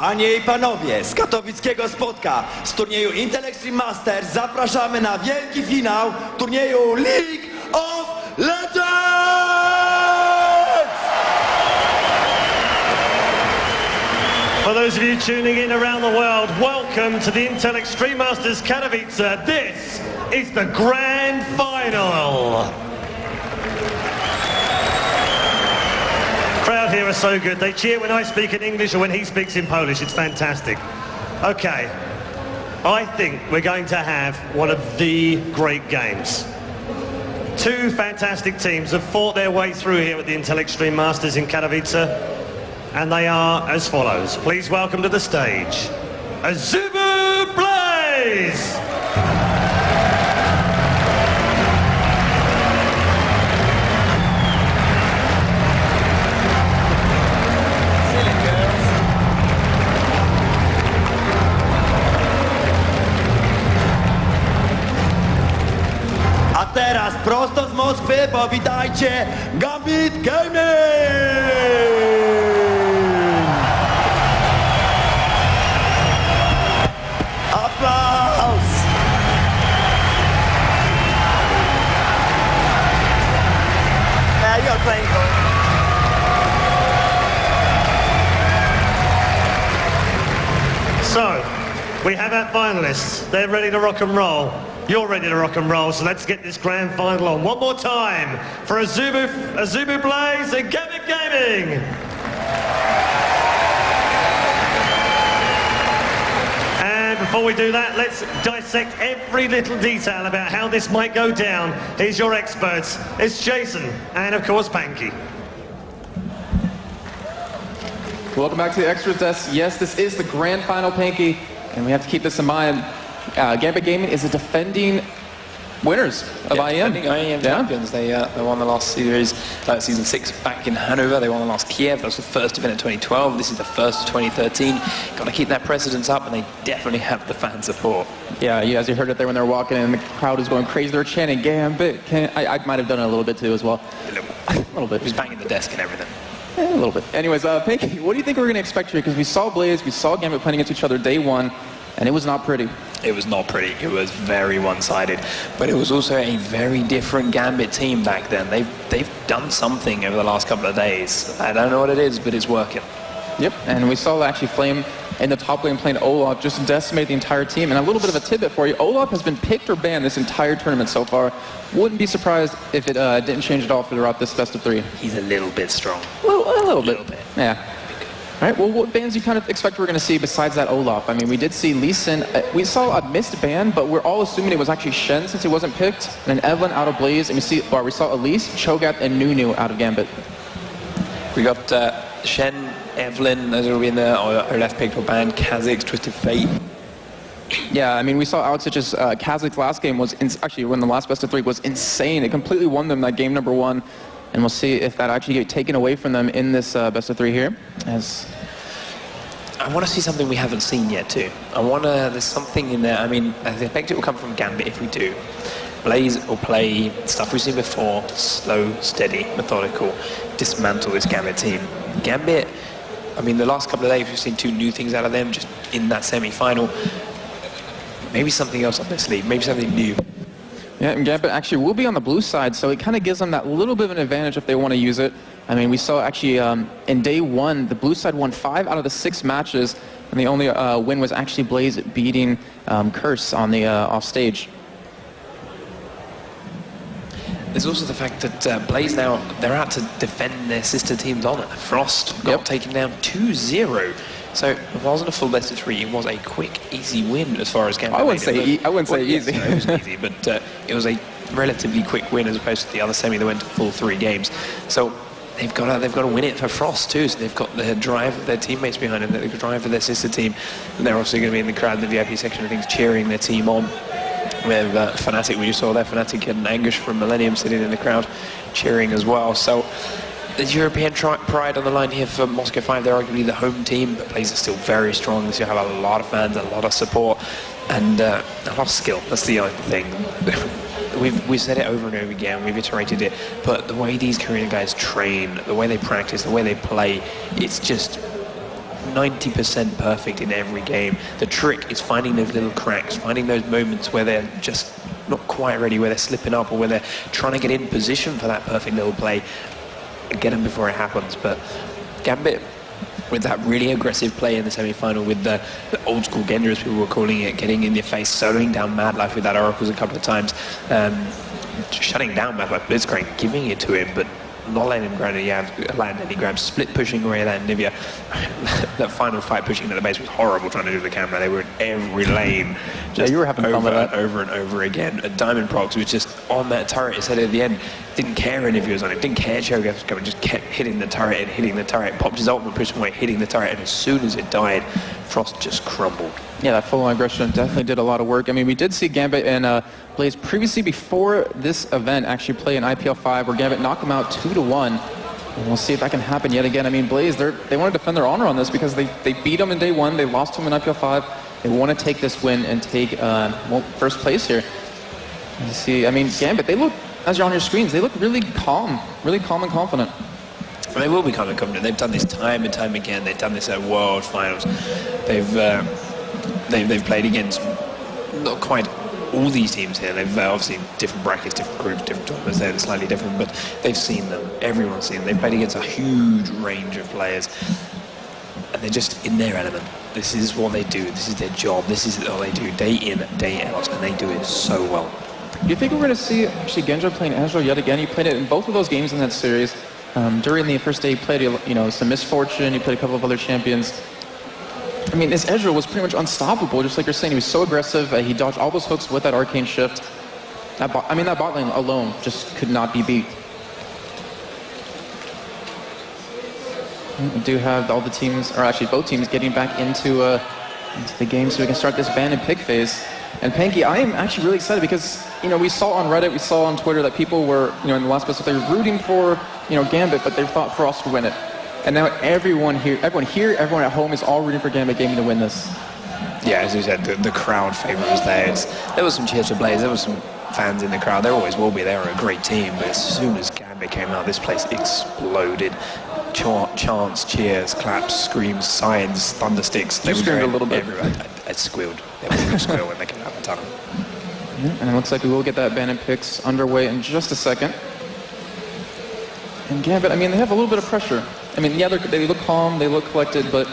Panie i panowie, z katowickiego spotka z turnieju Intel Extreme Masters zapraszamy na wielki finał turnieju League of Legends! For those of you tuning in around the world, welcome to the Intel Extreme Masters Katowice. This is the grand final. Crowd here are so good. They cheer when I speak in English or when he speaks in Polish. It's fantastic. Okay, I think we're going to have one of the great games. Two fantastic teams have fought their way through here at the Intel Extreme Masters in Katowice, and they are as follows. Please welcome to the stage, Azubu Blaze! A teraz prosto z Moskwy powitajcie Gambit Gaming! Aplauz! You're playing for it. So, we have our finalists. They're ready to rock and roll. You're ready to rock and roll, so let's get this grand final on. One more time for Azubu Blaze and Gambit Gaming. And before we do that, let's dissect every little detail about how this might go down. Here's your experts. It's Jason and, of course, Panky. Welcome back to the Extras Desk. Yes, this is the grand final, Panky, and we have to keep this in mind. Gambit Gaming is the defending winners of IEM. Defending IEM champions. They won the last series, season 6 back in Hanover. They won the last Kiev. That was the first event in 2012. This is the first of 2013. Got to keep that precedence up, and they definitely have the fan support. Yeah, as you heard it there when they were walking in, the crowd was going crazy. They were chanting Gambit. I might have done it a little bit too as well. A little bit. He was banging the desk and everything. Yeah, a little bit. Anyways, Panky, what do you think we're going to expect here? Because we saw Blaze, we saw Gambit playing against each other day one, and it was not pretty. It was not pretty. It was very one-sided. But it was also a very different Gambit team back then. They've done something over the last couple of days. I don't know what it is, but it's working. Yep, and we saw actually Flame in the top lane playing Olaf just decimate the entire team. And a little bit of a tidbit for you, Olaf has been picked or banned this entire tournament so far. Wouldn't be surprised if it didn't change at all throughout this best of 3. He's a little bit strong. A little bit. Yeah. All right, well, what bans do you kind of expect we're going to see besides that Olaf? I mean, we did see Lee Sin. We saw a missed ban, but we're all assuming it was actually Shen since he wasn't picked, and then Evelyn out of Blaze, and we saw Elise, Cho'Gath, and Nunu out of Gambit. We got Shen, Evelyn, those will be in there, or left picked or banned. Kha'Zix, Twisted Fate. Yeah, I mean, we saw Alex's Kha'Zix last game was actually when the last best of 3 was insane. It completely won them that game number 1. And we'll see if that actually gets taken away from them in this best of 3 here. As I want to see something we haven't seen yet too. There's something in there. I mean, I expect it will come from Gambit if we do. Blaze will play stuff we've seen before, slow, steady, methodical, dismantle this Gambit team. Gambit, I mean, the last couple of days we've seen 2 new things out of them just in that semi-final. Maybe something else up their sleeve, maybe something new. Yeah, and Gambit actually will be on the blue side, so it kind of gives them that little bit of an advantage if they want to use it. I mean, we saw actually in day 1, the blue side won 5 out of the 6 matches, and the only win was actually Blaze beating Curse on the off stage. There's also the fact that Blaze now, they're out to defend their sister team's honor. Frost got taken down 2-0. So it wasn't a full best of 3. It was a quick, easy win as far as Gambit. I wouldn't say easy. Yes, it was easy, but it was a relatively quick win as opposed to the other semi that went to full 3 games. So they've got to win it for Frost too. So they've got the drive of their teammates behind them. They've got the drive of their sister team, and they're also going to be in the crowd, in the VIP section of things, cheering their team on. With Fnatic, we just saw there, Fnatic and Anguish from Millennium sitting in the crowd, cheering as well. So there's European pride on the line here for Moscow 5. They're arguably the home team, but Blaze is still very strong. They have a lot of fans, a lot of support, and a lot of skill. That's the other thing. We've said it over and over again, we've iterated it, but the way these Korean guys train, the way they practice, the way they play, it's just 90% perfect in every game. The trick is finding those little cracks, finding those moments where they're just not quite ready, where they're slipping up, or where they're trying to get in position for that perfect little play and get them before it happens. But Gambit, with that really aggressive play in the semi-final, with the old school Genja, as people were calling it, getting in your face, soloing down Mad Life with that Oracles a couple of times, shutting down Mad Life Blitzcrank, giving it to him, but not letting him land any grabs, split pushing away that Nivea. That final fight pushing at the base was horrible trying to do the camera. They were in every lane. Just you were having fun with that. Over and over again. Diamond Prox was just on that turret. He said at the end, didn't care Nivea was on it, didn't care Cho'Gath was coming, just kept hitting the turret and hitting the turret. Popped his ultimate, pushing away, hitting the turret, and as soon as it died, Frost just crumbled. Yeah, that full-on aggression definitely did a lot of work. I mean, we did see Gambit and Blaze previously before this event actually play an IPL 5 where Gambit knocked them out 2-1. And we'll see if that can happen yet again. I mean, Blaze, they want to defend their honor on this because they beat them in day 1. They lost to them in IPL 5. They want to take this win and take first place here. You see, I mean, Gambit, they look, as you're on your screens, they look really calm and confident. They will be kind of confident. They've done this time and time again. They've done this at World Finals. They've played against not quite all these teams here. They've obviously different brackets, different groups, different tournaments. They're slightly different, but they've seen them. Everyone's seen them. They've played against a huge range of players, and they're just in their element. This is what they do. This is their job. This is what they do day in, day out, and they do it so well. Do you think we're going to see actually Genja playing Ezreal yet again? He played it in both of those games in that series. During the first day, he played, some Misfortune. He played a couple of other champions. I mean, this Ezreal was pretty much unstoppable, just like you're saying. He was so aggressive. He dodged all those hooks with that arcane shift. That bot lane alone just could not be beat. We do have all the teams, or actually both teams, getting back into the game so we can start this ban and pick phase. And Panky, I am actually really excited because, we saw on Reddit, we saw on Twitter that people were, in the last bit, they were rooting for, Gambit, but they thought Frost would win it. And now everyone here, everyone at home is all rooting for Gambit Gaming to win this. Yeah, as you said, the crowd favour was there. There was some cheers for Blaze. There was some fans in the crowd. There always will be. They are a great team. But as soon as Gambit came out, this place exploded. Chants, cheers, claps, screams, signs, thundersticks. They screamed a little bit. Everywhere. I squealed. They were squeal when they came out the tunnel. Yeah, and it looks like we will get that ban and picks underway in just a second. And Gambit, I mean, they have a little bit of pressure. I mean, yeah, they look calm, they look collected, but